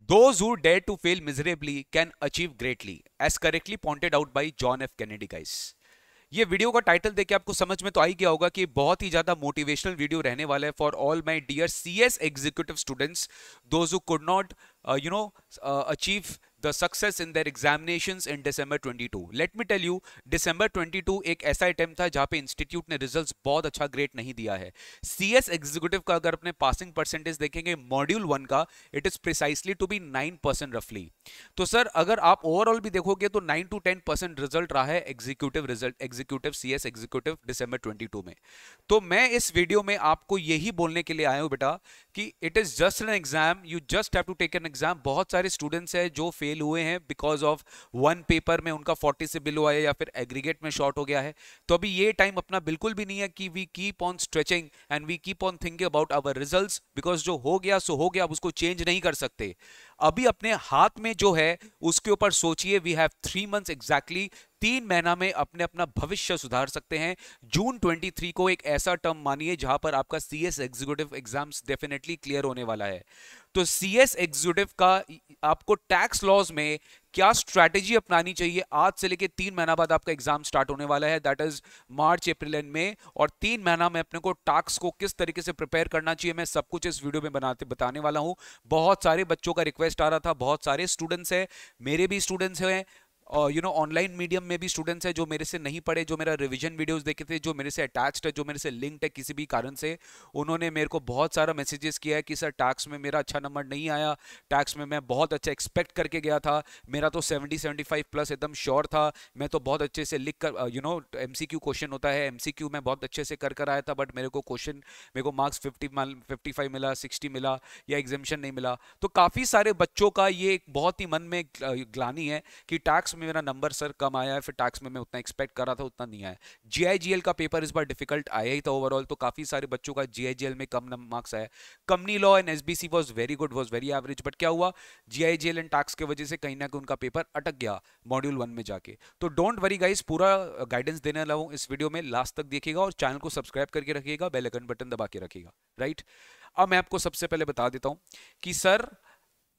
Those who dare to fail miserably can achieve greatly, as correctly pointed out by John F. Kennedy, guys. ये video का title देख के आपको समझ में तो आ ही गया होगा कि बहुत ही ज्यादा मोटिवेशनल वीडियो रहने वाला है for all my dear CS executive students, those who could not achieve the success in their examinations in December 22. Let me tell you, December 22 एक ऐसा अटेम्प्ट था जहां पे इंस्टीट्यूट ने रिजल्ट्स बहुत अच्छा ग्रेड नहीं दिया है. सीएस एग्जीक्यूटिव का अगर अपने पासिंग परसेंटेज देखेंगे मॉड्यूल 1 का, it is precisely to be 9% रफली. तो सर अगर आप ओवरऑल भी देखोगे तो 9 to 10% रिजल्ट रहा है executive result, executive CS executive December 22 में. तो मैं इस वीडियो में आपको यही बोलने के लिए आया हूं बेटा कि it is just an exam, you just have to take an exam. बहुत सारे स्टूडेंट्स हैं जो फेल हुए हैं बिकॉज ऑफ वन पेपर में उनका 40 से बिलो आया या फिर एग्रीगेट में शॉर्ट हो गया है. तो अभी ये टाइम अपना बिल्कुल भी नहीं है कि we keep on stretching and we keep on thinking about our results, because जो हो गया सो हो गया, अब उसको चेंज नहीं कर सकते. अभी अपने हाथ में जो है उसके ऊपर सोचिए. वी हैव 3 months एग्जैक्टली, 3 महीना में अपने अपना भविष्य सुधार सकते हैं. जून 23 को एक ऐसा टर्म मानिए जहां पर आपका CS executive exams definitely clear होने वाला है. तो सीएस एग्जीक्यूटिव का आपको टैक्स लॉज में क्या स्ट्रैटेजी अपनानी चाहिए, आज से लेके 3 महीना बाद आपका एग्जाम स्टार्ट होने वाला है, that is March April and May. और 3 महीना में अपने को टैक्स को किस तरीके से प्रिपेयर करना चाहिए, मैं सब कुछ इस वीडियो में बताने वाला हूं. बहुत सारे बच्चों का रिक्वेस्ट आ रहा था, बहुत सारे स्टूडेंट्स हैं, मेरे भी स्टूडेंट्स हैं, और ऑनलाइन मीडियम में भी स्टूडेंट्स हैं जो मेरे से नहीं पढ़े, जो मेरा रिवीजन वीडियोस देखे थे, जो मेरे से अटैच्ड है, जो मेरे से लिंक्ड है किसी भी कारण से. उन्होंने मेरे को बहुत सारा मैसेजेस किया है कि सर टैक्स में मेरा अच्छा नंबर नहीं आया, टैक्स में मैं बहुत अच्छा एक्सपेक्ट करके गया था, मेरा तो 70-75 प्लस एकदम श्योर था, मैं तो बहुत अच्छे से लिख कर एमसीक्यू क्वेश्चन होता है, एमसीक्यू मैं बहुत अच्छे से कर आया था, बट मेरे को मार्क्स 55 मिला, 60 मिला या एग्जामिशन नहीं मिला. तो काफ़ी सारे बच्चों का ये एक बहुत ही मन में ग्लानी है कि टैक्स में मेरा नंबर सर कम आया है, फिर टैक्स में मैं उतना एक्सपेक्ट कर रहा था उतना नहीं आया. जीआईजीएल का पेपर इस बार डिफिकल्ट आया ही था ओवरऑल, तो काफी सारे बच्चों का जीआईजीएल में कम मार्क्स आया. Company law and SBC was very good, was very average, but क्या हुआ, जीआईजीएल एंड टैक्स की वजह से कहीं ना कहीं उनका पेपर अटक गया मॉड्यूल 1 में जाके. तो डोंट वरी गाइस, पूरा गाइडेंस देने वाला हूं इस वीडियो में, लास्ट तक देखिएगा और चैनल को सब्सक्राइब करके रखिएगा, बेल आइकन बटन दबा के रखिएगा. राइट, अब मैं आपको सबसे पहले बता देता हूं कि सर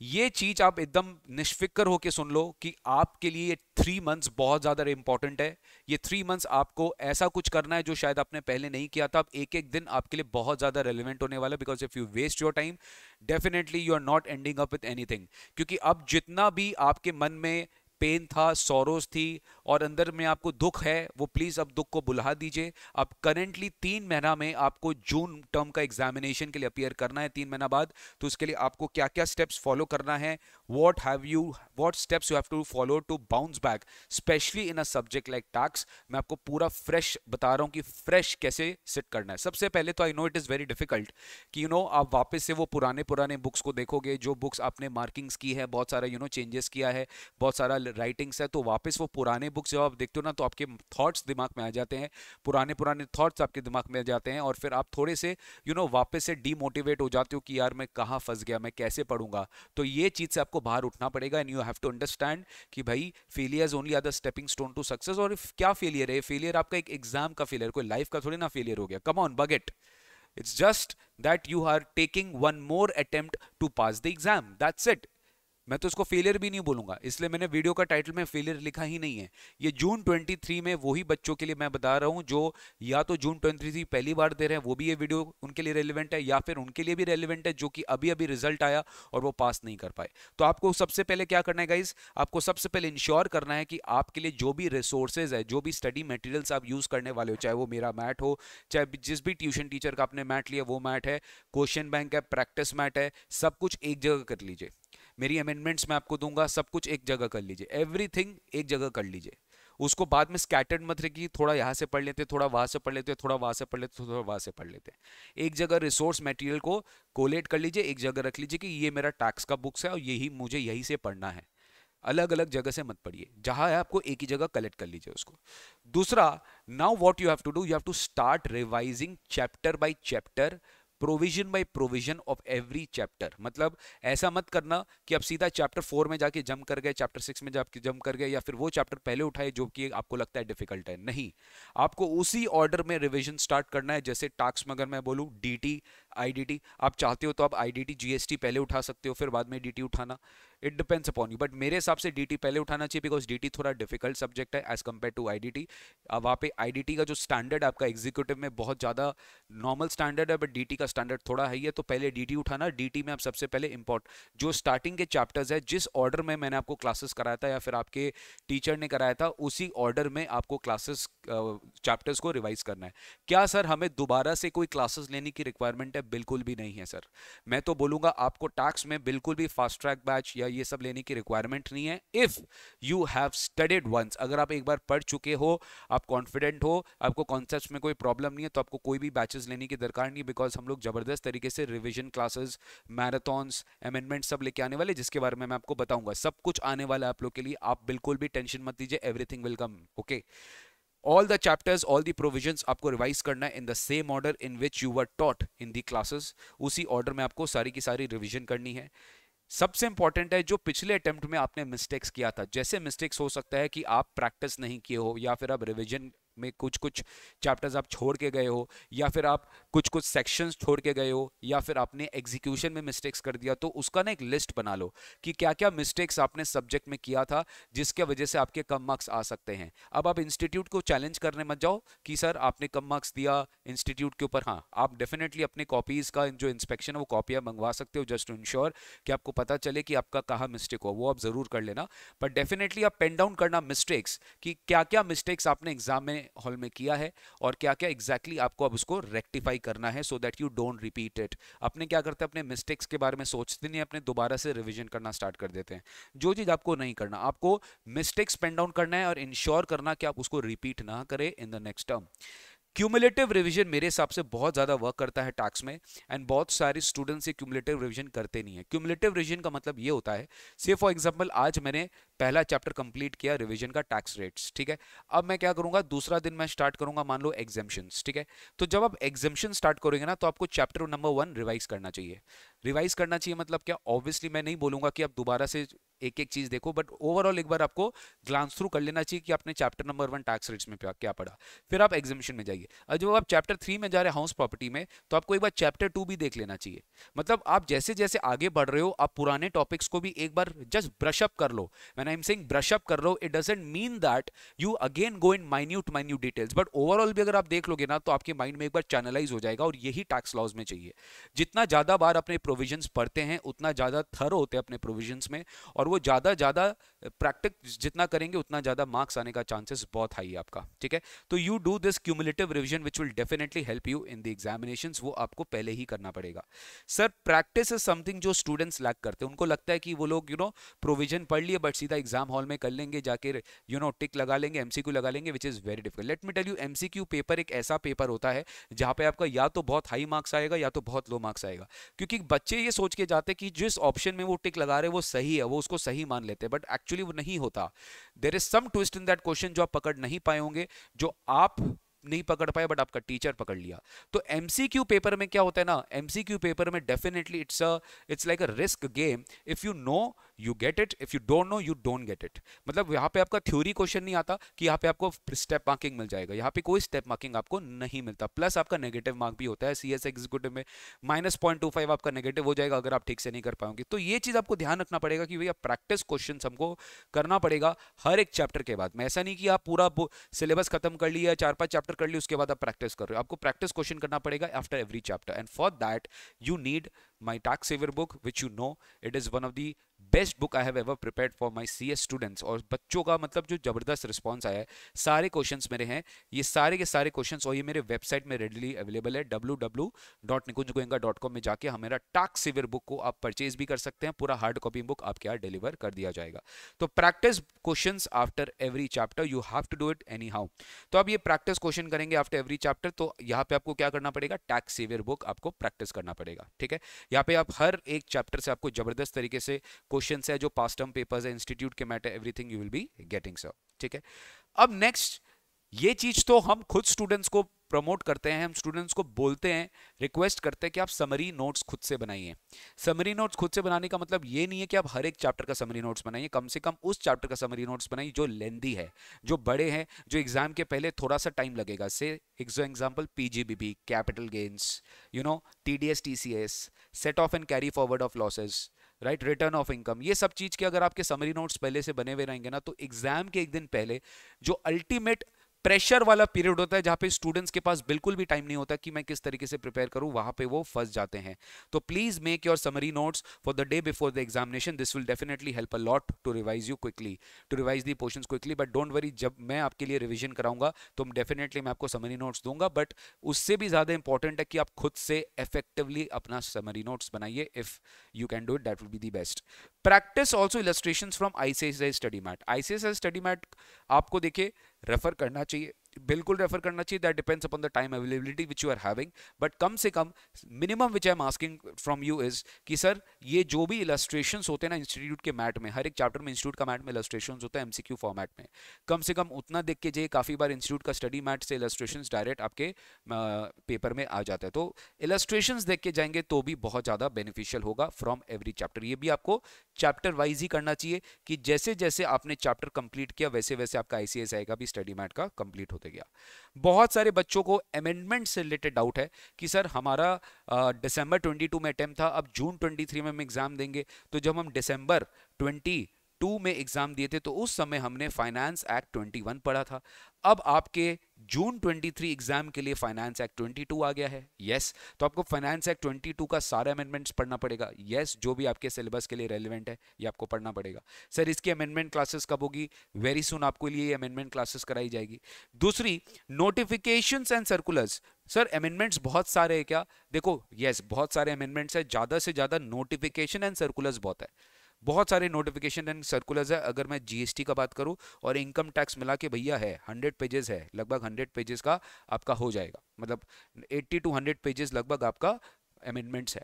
ये चीज आप एकदम निष्फिक्र होके सुन लो कि आपके लिए ये 3 months बहुत ज्यादा इंपॉर्टेंट है. ये 3 months आपको ऐसा कुछ करना है जो शायद आपने पहले नहीं किया था. अब एक एक दिन आपके लिए बहुत ज्यादा रेलिवेंट होने वाला है, because if you waste your time definitely you are not ending up with anything. क्योंकि अब जितना भी आपके मन में पेन था, सोरोस थी और अंदर में आपको दुख है, वो प्लीज अब दुख को बुला दीजिए. अब करेंटली 3 महीना में आपको जून टर्म का एग्जामिनेशन के लिए अपियर करना है 3 महीना बाद. तो उसके लिए आपको क्या क्या स्टेप्स फॉलो करना है, what steps you have to follow to bounce back, especially in a subject like tax, मैं आपको पूरा फ्रेश बता रहा हूं कि फ्रेश कैसे सिट करना है. सबसे पहले तो I know it is very difficult कि आप वापस से वो पुराने पुराने बुक्स को देखोगे, जो बुक्स आपने मार्किंग्स की है, बहुत सारा चेंजेस किया है, बहुत सारा राइटिंग्स है, तो वापस वो पुराने बुक्स जब आप देखते हो ना तो आपके थॉट्स दिमाग में आ जाते हैं, पुराने पुराने थॉट्स आपके दिमाग में आ जाते हैं, और फिर आप थोड़े से वापस से डीमोटिवेट हो जाते हो कि यार मैं कहाँ फंस गया, मैं कैसे पढ़ूंगा. तो ये चीज से आपको बाहर उठना पड़ेगा and you have to understand कि भाई failures only are the stepping stone to success. और क्या फेलियर है, फेलियर आपका एक एग्जाम का फेलियर, कोई लाइफ का थोड़ी ना फेलियर हो गया. Come on bucket, it's just that you are taking one more attempt to pass the exam, that's it. मैं तो उसको फेलियर भी नहीं बोलूंगा, इसलिए मैंने वीडियो का टाइटल में फेलियर लिखा ही नहीं है. ये जून 23 में वही बच्चों के लिए मैं बता रहा हूं जो या तो जून 23 पहली बार दे रहे हैं, वो भी ये वीडियो उनके लिए रेलिवेंट है, या फिर उनके लिए भी रेलिवेंट है जो कि अभी अभी रिजल्ट आया और वो पास नहीं कर पाए. तो आपको सबसे पहले क्या करना है गाइज, आपको सबसे पहले इंश्योर करना है कि आपके लिए जो भी रिसोर्सेज है, जो भी स्टडी मटेरियल्स आप यूज करने वाले हो, चाहे वो मेरा मैट हो, चाहे जिस भी ट्यूशन टीचर का आपने मैट लिया वो मैट है, क्वेश्चन बैंक है, प्रैक्टिस मैट है, सब कुछ एक जगह कर लीजिए. मेरी अमेंडमेंट्स मैं आपको दूंगा, सब कुछ एक जगह कर लीजिए, एवरीथिंग एक जगह कर लीजिए. उसको बाद में स्कैटर्ड मत रखिए, थोड़ा यहाँ से पढ़ लेते, थोड़ा वहां से पढ़ लेते, थोड़ा वहां से पढ़ लेते, थोड़ा वहां से पढ़ लेते. एक जगह रिसोर्स मटेरियल को कोलेट कर लीजिए, एक जगह रख लीजिए कि ये मेरा टैक्स का बुक्स है और यही मुझे यही से पढ़ना है. अलग अलग जगह से मत पढ़िए, जहां है आपको एक ही जगह कलेक्ट कर लीजिए उसको. दूसरा, now what you have to do, you have to start revising chapter by chapter, provision by provision of every chapter. मतलब ऐसा मत करना कि आप सीधा चैप्टर 4 में जाके जंप कर गए, चैप्टर 6 में जाके जंप कर गए, या फिर वो चैप्टर पहले उठाए जो कि आपको लगता है डिफिकल्ट है. नहीं, आपको उसी ऑर्डर में रिवीजन स्टार्ट करना है. जैसे टैक्स में अगर मैं बोलूं डीटी, आईडीटी आप चाहते हो तो आप आईडीटी जीएसटी पहले उठा सकते हो, फिर बाद में डीटी उठाना, it depends upon you, but मेरे हिसाब से डीटी पहले उठाना चाहिए, बिकॉज डीटी थोड़ा डिफिकल्ट सब्जेक्ट है एज कम्पेयर टू आईडीटी। वहाँ पे आईडीटी का जो स्टैंडर्ड आपका एग्जीक्यूटिव में बहुत ज़्यादा नॉर्मल स्टैंडर्ड है, बट डीटी का स्टैंडर्ड थोड़ा हाई है, तो पहले डीटी उठाना। डीटी में आप सबसे पहले इंपॉर्ट जो स्टार्टिंग के चैप्टर्स है, जिस ऑर्डर में मैंने आपको क्लासेस कराया था या फिर आपके टीचर ने कराया था, उसी ऑर्डर में आपको क्लासेस चैप्टर्स को रिवाइज करना है। क्या सर हमें दोबारा से कोई क्लासेस लेने की रिक्वायरमेंट है? बिल्कुल भी नहीं है सर। मैं तो बोलूंगा आपको टैक्स में बिल्कुल भी फास्ट ट्रैक बैच या ये सब लेने की रिक्वायरमेंट नहीं है। If you have studied once, अगर आप एक बार पढ़ चुके हो, आप कॉन्फिडेंट हो, आपको कॉन्सेप्ट्स में कोई प्रॉब्लम नहीं है, तो आपको कोई भी बैचेस लेने की दरकार नहीं, बिकॉज हम लोग जबरदस्त तरीके से रिविजन क्लासेस, मैराथन्स, अमेंडमेंट सब लेके आने वाले, जिसके बारे में मैं आपको बताऊंगा। सब कुछ आने वाला है आप लोग के लिए, आप बिल्कुल भी टेंशन मत लीजिए, everything will come. Okay, all the chapters, all the provisions आपको रिवाइज करना है in the same order in which you were taught in the classes। उसी ऑर्डर में आपको सारी की सारी रिवीजन करनी है। सबसे इंपॉर्टेंट है, जो पिछले अटेम्प्ट में आपने मिस्टेक्स किया था, जैसे मिस्टेक्स हो सकता है कि आप प्रैक्टिस नहीं किए हो, या फिर आप रिवीजन में कुछ कुछ चैप्टर्स आप छोड़ के गए हो, या फिर आप कुछ कुछ सेक्शंस छोड़ के गए हो, या फिर आपने एग्जीक्यूशन में मिस्टेक्स कर दिया, तो उसका ना एक लिस्ट बना लो कि क्या क्या मिस्टेक्स आपने सब्जेक्ट में किया था जिसके वजह से आपके कम मार्क्स आ सकते हैं। अब आप इंस्टीट्यूट को चैलेंज करने मत जाओ कि सर आपने कम मार्क्स दिया इंस्टीट्यूट के ऊपर। हाँ, आप डेफिनेटली अपने कॉपीज का जो इंस्पेक्शन है वो कॉपियां मंगवा सकते हो, जस्ट टू इंश्योर कि आपको पता चले कि आपका कहाँ मिस्टेक हो, वो आप जरूर कर लेना। पर डेफिनेटली आप पेन डाउन करना मिस्टेक्स, कि क्या क्या मिस्टेक्स आपने एग्जाम में हॉल में किया है और क्या क्या एग्जैक्टली आपको अब उसको रेक्टिफाई करना है, so that you don't repeat it. अपने क्या करते हैं, अपने मिस्टेक्स के बारे में सोचते नहीं, अपने दोबारा से रिवीजन करना स्टार्ट कर देते हैं। जो चीज आपको नहीं करना, आपको मिस्टेक्स पेन डाउन करना है और इंश्योर करना कि आप उसको रिपीट ना करें in the next term. Cumulative revision मेरे हिसाब से बहुत ज्यादा वर्क करता है टैक्स में, एंड बहुत सारे स्टूडेंट्स ये क्यूमुलेटिव रिवीजन करते नहीं है। क्यूमुलेटिव रिवीजन का मतलब ये होता है, से फॉर एग्जांपल आज मैंने पहला चैप्टर कंप्लीट किया रिवीजन का, टैक्स रेट्स, ठीक है। अब मैं क्या करूंगा, दूसरा दिन मैं स्टार्ट करूंगा मान लो एग्जेम्पशंस, ठीक है। तो जब आप एग्जेम्पशन स्टार्ट करोगे ना, तो आपको चैप्टर नंबर 1 रिवाइज करना चाहिए। रिवाइज करना चाहिए मतलब क्या, ऑब्वियसली मैं नहीं बोलूंगा कि आप दोबारा से एक एक चीज देखो, बट ओवरऑल एक बार आपको ग्लांस थ्रू कर लेना चाहिए कि आपने चैप्टर नंबर 1 टैक्स रेट्स में क्या पढ़ा। फिर आप एग्जामिशन में जाइए, और जब आप चैप्टर 3 में जा रहे हैं हाउस प्रॉपर्टी में, तो आपको एक बार चैप्टर 2 भी देख लेना चाहिए। मतलब आप जैसे जैसे आगे बढ़ रहे हो, आप पुराने टॉपिक्स को भी एक बार जस्ट ब्रश अप कर लो। When I am saying brush up कर लो, it doesn't mean that you again go in minute details, but overall भी अगर आप देख लोगे ना, तो आपके माइंड में एक बार चैनलाइज हो जाएगा। और यही टैक्स लॉज में चाहिए, जितना ज्यादा बार अपने प्रोविजंस पढ़ते हैं, उतना ज्यादा थरो होते हैं अपने प्रोविजंस में, और वो ज्यादा प्रैक्टिस जितना करेंगे, उतना ज्यादा मार्क्स आने का चांसेस बहुत हाई है आपका, ठीक है। तो you do this cumulative revision which will definitely help you in the examinations, वो आपको पहले ही करना पड़ेगा। सर प्रैक्टिस इज समथिंग जो स्टूडेंट्स लैक करते हैं, उनको लगता है कि वो लोग प्रोविजन पढ़ लिए बट सीधा एग्जाम हॉल में कर लेंगे, जाके टिक लगा लेंगे, एमसीक्यू लगा लेंगे, which is very difficult. Let me tell you, MCQ paper एक ऐसा पेपर होता है जहां पे आपका या तो बहुत हाई मार्क्स आएगा या तो बहुत लो मार्क्स आएगा, क्योंकि बच्चे ये सोच के जाते हैं कि जिस ऑप्शन में वो टिक लगा रहे हैं वो सही है, वो उसको सही मान लेते हैं, बट एक्चुअली वो नहीं होता। There is some twist in that question जो आप पकड़ नहीं पाए होंगे, जो आप नहीं पकड़ पाए बट आपका टीचर पकड़ लिया। तो एमसीक्यू पेपर में क्या होता है ना, एमसीक्यू पेपर में definitely it's like a risk game. If you know you get it, if you don't know you don't get it. मतलब यहाँ पे आपका थ्योरी क्वेश्चन नहीं आता कि यहाँ पे आपको स्टेप मार्किंग मिल जाएगा, यहाँ पे कोई स्टेप मार्किंग आपको नहीं मिलता। प्लस आपका नेगेटिव मार्क भी होता है, सीएस एग्जीक्यूटिव में -0.25 आपका नेगेटिव हो जाएगा अगर आप ठीक से नहीं कर पाओगे। तो ये चीज आपको ध्यान रखना पड़ेगा कि भैया प्रैक्टिस क्वेश्चन हमको करना पड़ेगा हर एक चैप्टर के बाद में। ऐसा नहीं कि आप पूरा सिलेबस खत्म कर लिया, 4-5 चैप्टर कर लिए, उसके बाद आप प्रैक्टिस कर रहे हो। आपको प्रैक्टिस क्वेश्चन करना पड़ेगा after every chapter, and for that you need my tax saver book, which you know it is one of the best book I have ever prepared for my CS students. और बच्चों का मतलब जो जबरदस्त response आया है, सारे questions मेरे हैं, ये सारे के सारे क्वेश्चंस, और ये मेरे वेबसाइट में रेडीली अवेलेबल है, www.nikunjgoenka.com में जाके हमारा टैक्स सेवर बुक को आप परचेज भी कर सकते हैं। पूरा हार्ड कॉपी बुक आपके यहाँ डिलीवर कर दिया जाएगा। तो practice questions after every chapter, you have to do it anyhow. तो आप ये प्रैक्टिस क्वेश्चन करेंगे आफ्टर एवरी चैप्टर, तो यहाँ पे आपको क्या करना पड़ेगा, टैक्स सेवर बुक आपको प्रैक्टिस करना पड़ेगा, ठीक है। यहाँ पे आप हर एक चैप्टर से आपको जबरदस्त तरीके से क्वेश्चंस है, जो पास्ट टर्म पेपर्स है, इंस्टीट्यूट के matter, everything you will be getting sir, ठीक है। अब नेक्स्ट, ये चीज तो हम खुद स्टूडेंट्स को प्रमोट करते हैं, हम स्टूडेंट्स को बोलते हैं, रिक्वेस्ट करते हैं कि आप समरी नोट्स खुद से बनाइए। समरी नोट्स खुद से बनाने का मतलब ये नहीं है कि आप हर एक चैप्टर का समरी नोट्स बनाइए, कम से कम उस चैप्टर का समरी नोट्स बनाइए जो लेंदी है, जो बड़े हैं, जो एग्जाम के पहले थोड़ा सा टाइम लगेगा। से example PGBP, capital gains, TDS TCS, set off and carry forward of losses, right, return of income, ये सब चीज के अगर आपके समरी नोट्स पहले से बने हुए रहेंगे ना, तो एग्जाम के एक दिन पहले जो अल्टीमेट प्रेशर वाला पीरियड होता है, जहां पे स्टूडेंट्स के पास बिल्कुल भी टाइम नहीं होता कि मैं किस तरीके से प्रिपेयर करूं, वहां पे वो फंस जाते हैं। तो please make your summary notes for the day before the examination, this will definitely help a lot to revise you quickly, to revise the portions quickly. But don't worry, जब मैं आपके लिए रिविजन कराऊंगा तो डेफिनेटली मैं आपको summary notes दूंगा, but उससे भी ज्यादा इंपॉर्टेंट है कि आप खुद से इफेक्टिवली अपना समरी नोट्स बनाइए। If you can do it, that will be the best. Practice also illustrations from ICSI study mat. ICSI study mat आपको देखिए रेफर करना चाहिए, बिल्कुल रेफर करना चाहिए। That depends upon the time availability which you are having, but कम से कम minimum which I am asking from you is कि सर ये जो भी इलस्ट्रेशंस होते हैं ना इंस्टीट्यूट के मैट में, हर एक चैप्टर में इंस्टीट्यूट का मैट में इलस्ट्रेशंस होते हैं एमसीक्यू फॉर्मेट में, कम से कम उतना देख के जाइए। काफी बार इंस्टीट्यूट का स्टडी मैट से इलस्ट्रेशंस डायरेक्ट आपके पेपर में आ जाता है, तो इलस्ट्रेशंस देख के जाएंगे तो भी बहुत ज्यादा बेनिफिशियल होगा फ्रॉम एवरी चैप्टर। ये भी आपको चैप्टर वाइज ही करना चाहिए कि जैसे जैसे आपने चैप्टर कंप्लीट किया वैसे वैसे आपका आईसीएसआई का भी स्टडी मैट का कंप्लीट होते गया। बहुत सारे बच्चों को अमेंडमेंट से रिलेटेड डाउट है कि सर हमारा दिसंबर 22 में अटेम्प्ट था, अब जून 23 में हम एग्जाम देंगे, तो जब हम दिसंबर 22 में एग्जाम दिए थे तो उस समय हमने फाइनेंस एक्ट 21 पढ़ा था, अब आपके जून 23 एग्जाम के लिए फाइनेंस एक्ट 22 आ गया है। यस, तो आपको फाइनेंस एक्ट 22 का सारा अमेंडमेंट्स पढ़ना पड़ेगा। यस, जो भी आपके सिलेबस के लिए रेलिवेंट है ये आपको पढ़ना पड़ेगा। सर इसकी अमेंडमेंट क्लासेस कब होगी? वेरी सुन आपको लिए अमेंडमेंट क्लासेस कराई जाएगी। दूसरी, notifications and circulars. Sir amendments बहुत सारे हैं क्या? देखो यस, बहुत सारे अमेंडमेंट्स है, ज्यादा से ज्यादा नोटिफिकेशन एंड सर्कुलर्स बहुत है, बहुत सारे नोटिफिकेशन एंड सर्कुलर्स है। अगर मैं जीएसटी का बात करूं और इनकम टैक्स मिला के भैया है 100 पेजेस है, लगभग 100 पेजेस का आपका हो जाएगा, मतलब 80 to 100 पेजेस लगभग आपका अमेंडमेंट्स है।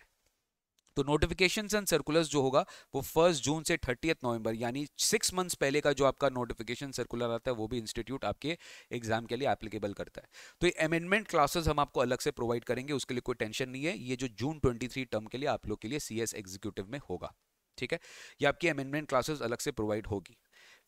तो नोटिफिकेशंस एंड सर्कुलर्स जो होगा वो 1 जून से 30 नवंबर यानी 6 मंथ्स पहले का जो आपका नोटिफिकेशन सर्कुलर आता है वो भी इंस्टीट्यूट आपके एग्जाम के लिए एप्लीकेबल करता है। तो ये अमेंडमेंट क्लासेस हम आपको अलग से प्रोवाइड करेंगे, उसके लिए कोई टेंशन नहीं है। ये जो जून 23 टर्म के लिए आप लोग के लिए सीएस एग्जीक्यूटिव में होगा, ठीक है, ये आपकी अमेंडमेंट क्लासेस अलग से प्रोवाइड होगी।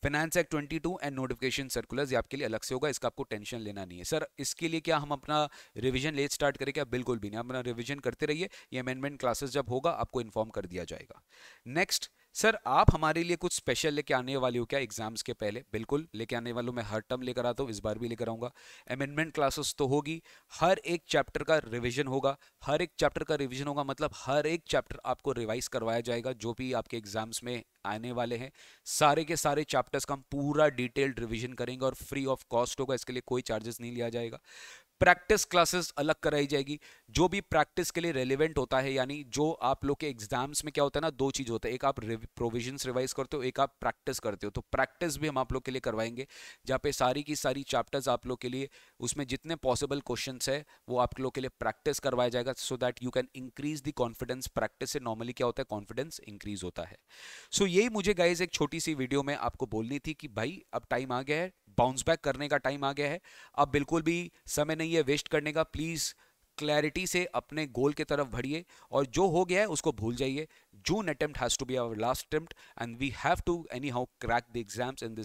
Finance act 22 and notification circulars ये आपके लिए अलग से होगा, इसका आपको टेंशन लेना नहीं है। सर इसके लिए क्या हम अपना रिवीजन लेट स्टार्ट करें क्या? बिल्कुल भी नहीं, अपना रिवीजन करते रहिए, ये अमेंडमेंट क्लासेस जब होगा आपको इन्फॉर्म कर दिया जाएगा। नेक्स्ट, सर आप हमारे लिए कुछ स्पेशल लेके आने वाली हो क्या एग्जाम्स के पहले? बिल्कुल लेके आने वालों, मैं हर टर्म लेकर आता हूँ, इस बार भी लेकर आऊंगा। अमेंडमेंट क्लासेस तो होगी, हर एक चैप्टर का रिवीजन होगा, हर एक चैप्टर का रिवीजन होगा मतलब हर एक चैप्टर आपको रिवाइज करवाया जाएगा जो भी आपके एग्जाम्स में आने वाले हैं। सारे के सारे चैप्टर्स का हम पूरा डिटेल्ड रिवीजन करेंगे और फ्री ऑफ कॉस्ट होगा, इसके लिए कोई चार्जेस नहीं लिया जाएगा। प्रैक्टिस क्लासेस अलग कराई जाएगी, जो भी प्रैक्टिस के लिए रेलिवेंट होता है, यानी जो आप लोग के एग्जाम्स में क्या होता है ना, दो चीज होता है, एक आप प्रोविजंस रिवाइज करते हो, एक आप प्रैक्टिस करते हो। तो प्रैक्टिस भी हम आप लोग के लिए करवाएंगे जहाँ पे सारी की सारी चैप्टर्स आप लोग के लिए उसमें जितने पॉसिबल क्वेश्चंस है वो आप लोग के लिए प्रैक्टिस करवाया जाएगा, so that you can increase the confidence. Practice से नॉर्मली क्या होता है, कॉन्फिडेंस इंक्रीज होता है। सो यही मुझे गाइज एक छोटी सी वीडियो में आपको बोलनी थी कि भाई अब टाइम आ गया है, बाउंस बैक करने का टाइम आ गया है, अब बिल्कुल भी समय नहीं है वेस्ट करने का। प्लीज क्लैरिटी से अपने गोल की तरफ बढ़िए और जो हो गया है उसको भूल जाइए। June attempt has to be our last attempt and we have to anyhow crack the exams in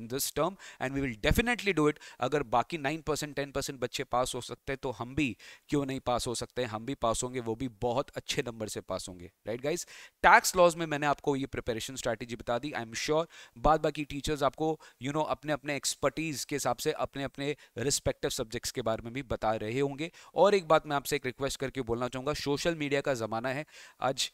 this term and we will definitely do it। अगर बाकी 9% 10% बच्चे पास हो सकते हैं तो हम भी क्यों नहीं पास हो सकते हैं? हम भी पास होंगे, वो भी बहुत अच्छे नंबर से पास होंगे, राइट गाइस। टैक्स लॉज में मैंने आपको ये प्रिपरेशन स्ट्रैटेजी बता दी। आई एम श्योर बाद बाकी टीचर्स आपको अपने अपने एक्सपर्टीज के हिसाब से अपने अपने रिस्पेक्टिव सब्जेक्ट्स के बारे में भी बता रहे होंगे। और एक बात मैं आपसे एक रिक्वेस्ट करके बोलना चाहूंगा, सोशल मीडिया का जमाना है आज,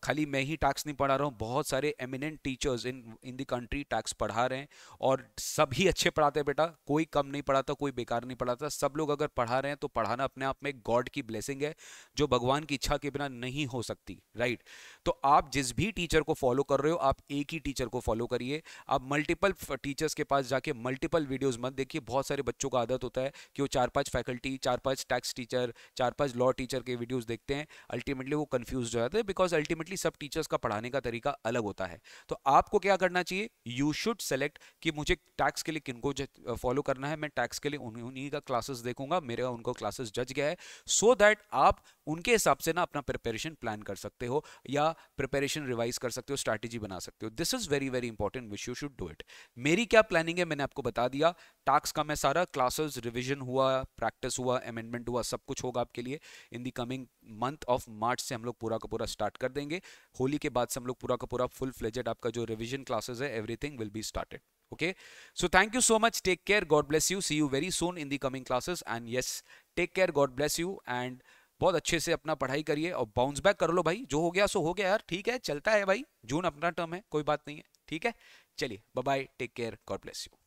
खाली मैं ही टैक्स नहीं पढ़ा रहा हूँ, बहुत सारे eminent teachers in the country tax पढ़ा रहे हैं और सभी अच्छे पढ़ाते हैं बेटा, कोई कम नहीं पढ़ाता, कोई बेकार नहीं पढ़ाता। सब लोग अगर पढ़ा रहे हैं तो पढ़ाना अपने आप में गॉड की ब्लेसिंग है जो भगवान की इच्छा के बिना नहीं हो सकती, राइट। तो आप जिस भी टीचर को फॉलो कर रहे हो आप एक ही टीचर को फॉलो करिए। आप मल्टीपल टीचर्स के पास जाके मल्टीपल वीडियोस मत देखिए। बहुत सारे बच्चों का आदत होता है कि वो 4-5 faculty 4-5 tax teacher teacher, 4-5 law teacher के वीडियोस देखते हैं, अल्टीमेटली वो कंफ्यूज हो जाते हैं, बिकॉज अल्टीमेटली सब टीचर्स का पढ़ाने का तरीका अलग होता है। तो आपको क्या करना चाहिए, यू शुड सेलेक्ट कि मुझे टैक्स के लिए किनको फॉलो करना है, मैं टैक्स के लिए उन्हीं का क्लासेस देखूंगा, मेरा उनको क्लासेस जज गया है, सो दैट आप उनके हिसाब से ना अपना प्रिपरेशन प्लान कर सकते हो या प्रिपरेशन रिवाइज कर सकते हो, स्ट्रैटेजी बना सकते हो। This is very very important, which you should do it. मेरी क्या प्लानिंग है मैंने आपको बता दिया। टैक्स का मैं सारा क्लासेस, रिवीजन हुआ, प्रैक्टिस हुआ, अमेंडमेंट हुआ, सब कुछ होगा आपके लिए। In the coming month of March से हम लोग पूरा का पूरा स्टार्ट कर देंगे। होली के बाद से हम लोग पूरा का पूरा फुल फ्लेजेड आपका जो रिवीजन क्लासेस है, everything will be started. Okay, so thank you so much, take care, God bless you, see you very soon in the coming classes, and yes, take care, God bless you, and बहुत अच्छे से अपना पढ़ाई करिए और bounce back कर लो भाई, जो हो गया सो हो गया यार, ठीक है, चलता है भाई, जून अपना टर्म है, कोई बात नहीं है, ठीक है, चलिए bye bye, take care, God bless you.